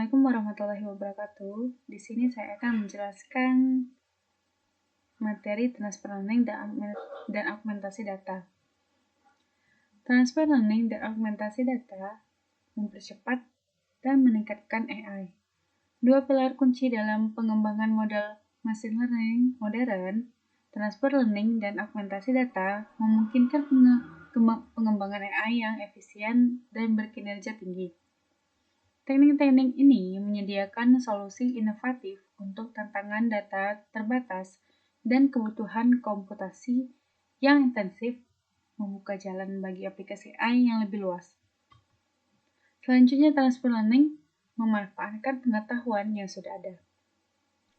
Assalamualaikum warahmatullahi wabarakatuh. Di sini saya akan menjelaskan materi transfer learning dan augmentasi data. Transfer learning dan augmentasi data mempercepat dan meningkatkan AI. Dua pilar kunci dalam pengembangan model machine learning modern, transfer learning dan augmentasi data memungkinkan pengembangan AI yang efisien dan berkinerja tinggi. Teknik-teknik ini menyediakan solusi inovatif untuk tantangan data terbatas dan kebutuhan komputasi yang intensif, membuka jalan bagi aplikasi AI yang lebih luas. Selanjutnya, transfer learning memanfaatkan pengetahuan yang sudah ada.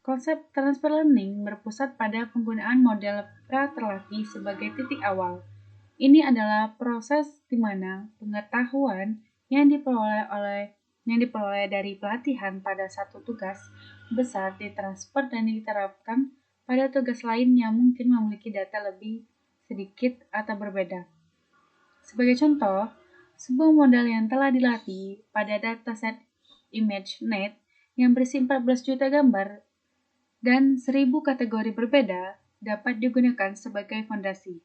Konsep transfer learning berpusat pada penggunaan model pra-terlatih sebagai titik awal. Ini adalah proses di mana pengetahuan yang diperoleh dari pelatihan pada satu tugas besar ditransfer dan diterapkan pada tugas lain yang mungkin memiliki data lebih sedikit atau berbeda. Sebagai contoh, sebuah model yang telah dilatih pada dataset ImageNet yang berisi 14 juta gambar dan 1000 kategori berbeda dapat digunakan sebagai fondasi.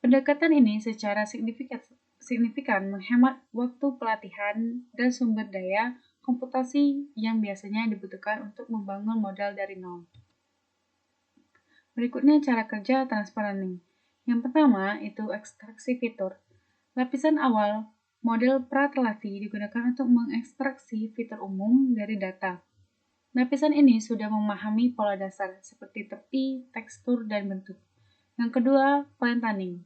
Pendekatan ini secara signifikan menghemat waktu pelatihan dan sumber daya komputasi yang biasanya dibutuhkan untuk membangun model dari nol. Berikutnya cara kerja transfer learning. Yang pertama itu ekstraksi fitur. Lapisan awal model pra-terlatih digunakan untuk mengekstraksi fitur umum dari data. Lapisan ini sudah memahami pola dasar seperti tepi, tekstur, dan bentuk. Yang kedua, fine tuning.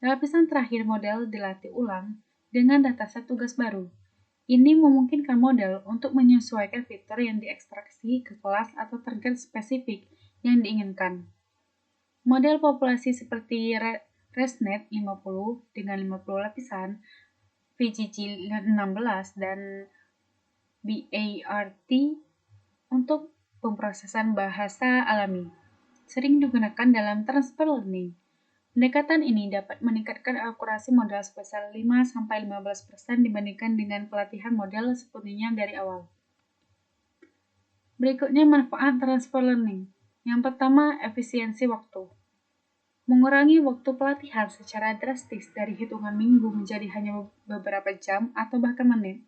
Lapisan terakhir model dilatih ulang dengan dataset tugas baru. Ini memungkinkan model untuk menyesuaikan fitur yang diekstraksi ke kelas atau target spesifik yang diinginkan. Model populasi seperti ResNet 50 dengan 50 lapisan, VGG 16, dan BART untuk pemrosesan bahasa alami sering digunakan dalam transfer learning. Pendekatan ini dapat meningkatkan akurasi model sebesar 5-15% dibandingkan dengan pelatihan model sepenuhnya dari awal. Berikutnya manfaat transfer learning. Yang pertama, efisiensi waktu. Mengurangi waktu pelatihan secara drastis dari hitungan minggu menjadi hanya beberapa jam atau bahkan menit,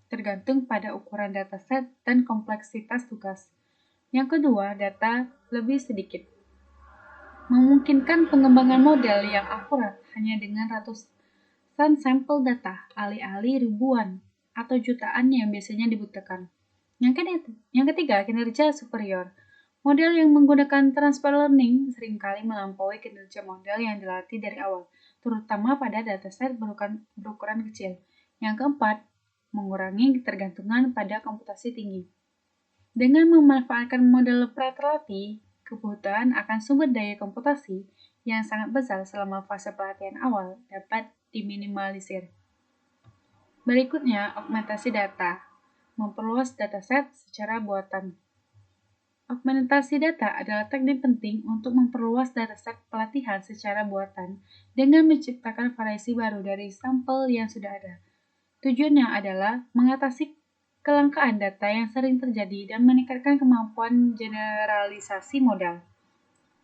tergantung pada ukuran dataset dan kompleksitas tugas. Yang kedua, data lebih sedikit. Memungkinkan pengembangan model yang akurat hanya dengan ratusan sampel data, alih-alih ribuan atau jutaan yang biasanya dibutuhkan. Yang ketiga, kinerja superior. Model yang menggunakan transfer learning seringkali melampaui kinerja model yang dilatih dari awal, terutama pada dataset berukuran kecil. Yang keempat, mengurangi ketergantungan pada komputasi tinggi. Dengan memanfaatkan model pra-terlatih, kebutuhan akan sumber daya komputasi yang sangat besar selama fase pelatihan awal dapat diminimalisir. Berikutnya, augmentasi data. Memperluas dataset secara buatan. Augmentasi data adalah teknik penting untuk memperluas dataset pelatihan secara buatan dengan menciptakan variasi baru dari sampel yang sudah ada. Tujuannya adalah mengatasi kelangkaan data yang sering terjadi dan meningkatkan kemampuan generalisasi modal.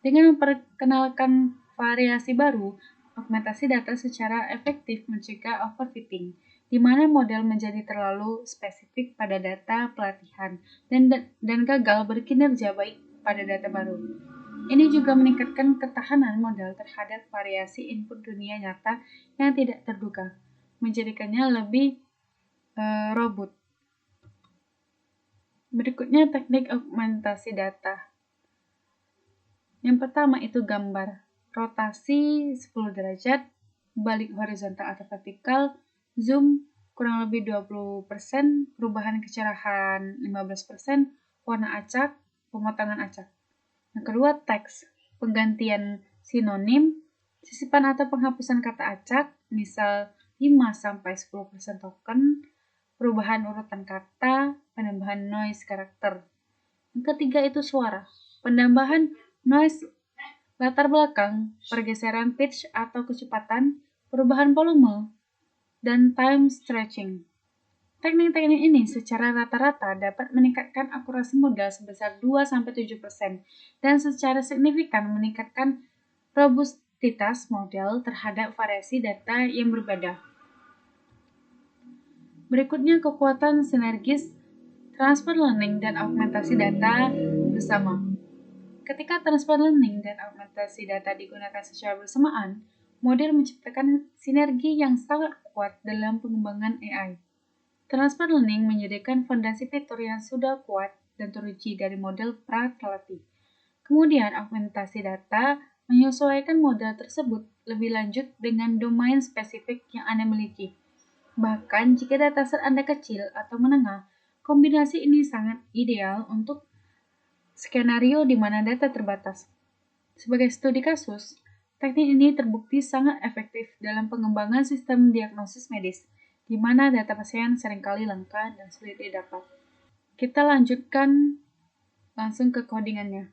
Dengan memperkenalkan variasi baru, augmentasi data secara efektif mencegah overfitting, di mana model menjadi terlalu spesifik pada data pelatihan dan gagal berkinerja baik pada data baru. Ini juga meningkatkan ketahanan model terhadap variasi input dunia nyata yang tidak terduga, menjadikannya lebih robust. Berikutnya teknik augmentasi data. Yang pertama itu gambar. Rotasi 10 derajat, balik horizontal atau vertikal, zoom kurang lebih 20%, perubahan kecerahan 15%, warna acak, pemotongan acak. Yang kedua teks. Penggantian sinonim, sisipan atau penghapusan kata acak, misal 5-10% token, perubahan urutan kata, penambahan noise karakter. Yang ketiga itu suara. Penambahan noise latar belakang, pergeseran pitch atau kecepatan, perubahan volume, dan time stretching. Teknik-teknik ini secara rata-rata dapat meningkatkan akurasi modal sebesar 2-7% dan secara signifikan meningkatkan robustitas model terhadap variasi data yang berbeda. Berikutnya kekuatan sinergis transfer learning dan augmentasi data bersama. Ketika transfer learning dan augmentasi data digunakan secara bersamaan, model menciptakan sinergi yang sangat kuat dalam pengembangan AI. Transfer learning menyediakan fondasi fitur yang sudah kuat dan teruji dari model pra-terlatih. Kemudian, augmentasi data menyesuaikan model tersebut lebih lanjut dengan domain spesifik yang Anda miliki. Bahkan jika dataset Anda kecil atau menengah, kombinasi ini sangat ideal untuk skenario di mana data terbatas. Sebagai studi kasus, teknik ini terbukti sangat efektif dalam pengembangan sistem diagnosis medis, di mana data pasien seringkali langka dan sulit didapat. Kita lanjutkan langsung ke codingannya.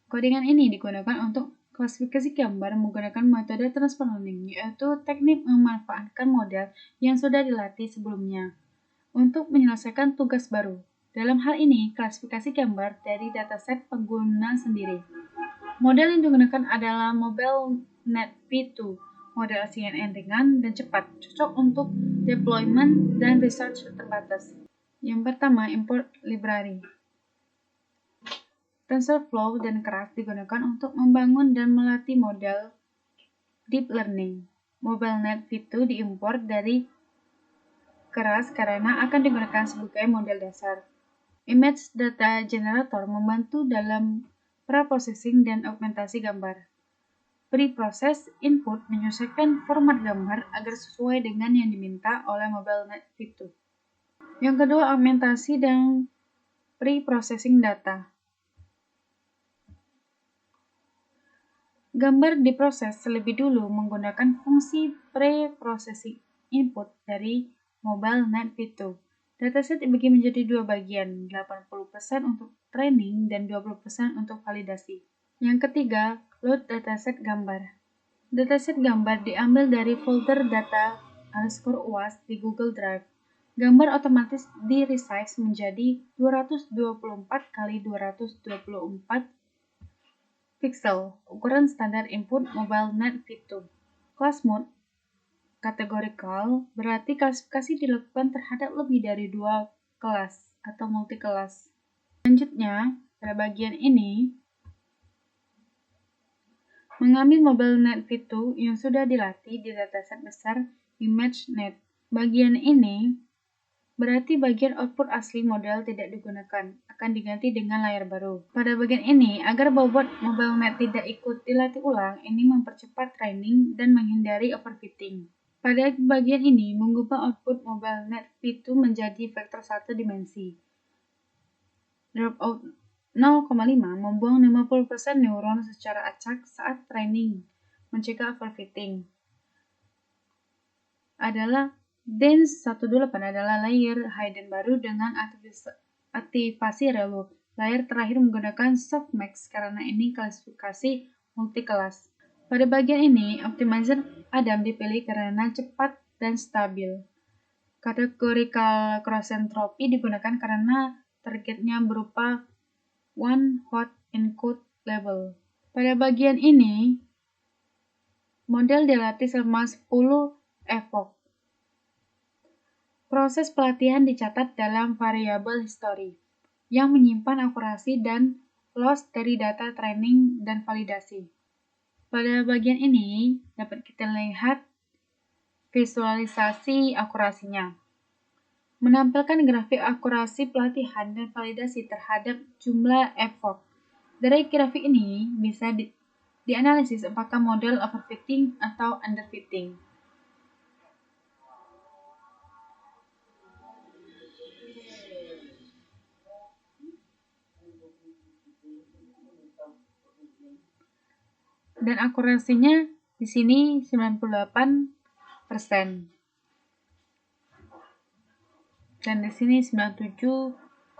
Codingan ini digunakan untuk klasifikasi gambar menggunakan metode transfer learning, yaitu teknik memanfaatkan model yang sudah dilatih sebelumnya untuk menyelesaikan tugas baru. Dalam hal ini, klasifikasi gambar dari dataset pengguna sendiri. Model yang digunakan adalah MobileNet V2, model CNN ringan dan cepat, cocok untuk deployment dan research terbatas. Yang pertama, import library. TensorFlow dan Keras digunakan untuk membangun dan melatih model deep learning. MobileNet V2 diimpor dari Keras karena akan digunakan sebagai model dasar. Image Data Generator membantu dalam pre-processing dan augmentasi gambar. Pre-process input menyesuaikan format gambar agar sesuai dengan yang diminta oleh MobileNet V2. Yang kedua, augmentasi dan pre-processing data. Gambar diproses terlebih dulu menggunakan fungsi pre-processing input dari MobileNet V2. Dataset dibagi menjadi dua bagian, 80% untuk training dan 20% untuk validasi. Yang ketiga, load dataset gambar. Dataset gambar diambil dari folder data_UAS di Google Drive. Gambar otomatis di-resize menjadi 224 x 224 pixel, ukuran standar input MobileNet V2. Class mode kategorikal berarti klasifikasi dilakukan terhadap lebih dari dua kelas atau multi-kelas. Selanjutnya, pada bagian ini, mengambil MobileNet V2 yang sudah dilatih di dataset besar ImageNet. Bagian ini berarti bagian output asli model tidak digunakan, akan diganti dengan layar baru. Pada bagian ini, agar bobot MobileNet tidak ikut dilatih ulang, ini mempercepat training dan menghindari overfitting. Pada bagian ini, mengubah output MobileNet V2 menjadi vektor satu dimensi. Dropout 0,5 membuang 50% neuron secara acak saat training, mencegah overfitting. DENS 128 adalah layer hidden baru dengan aktivasi relu. Layer terakhir menggunakan softmax karena ini klasifikasi multi-kelas. Pada bagian ini, optimizer Adam dipilih karena cepat dan stabil. Categorical cross entropy digunakan karena targetnya berupa one hot encode label. Pada bagian ini, model dilatih selama 10 epoch. Proses pelatihan dicatat dalam variabel history yang menyimpan akurasi dan loss dari data training dan validasi. Pada bagian ini dapat kita lihat visualisasi akurasinya. Menampilkan grafik akurasi pelatihan dan validasi terhadap jumlah epoch. Dari grafik ini bisa dianalisis apakah model overfitting atau underfitting. Dan akurasinya di sini 98%. Dan di sini 97,90%.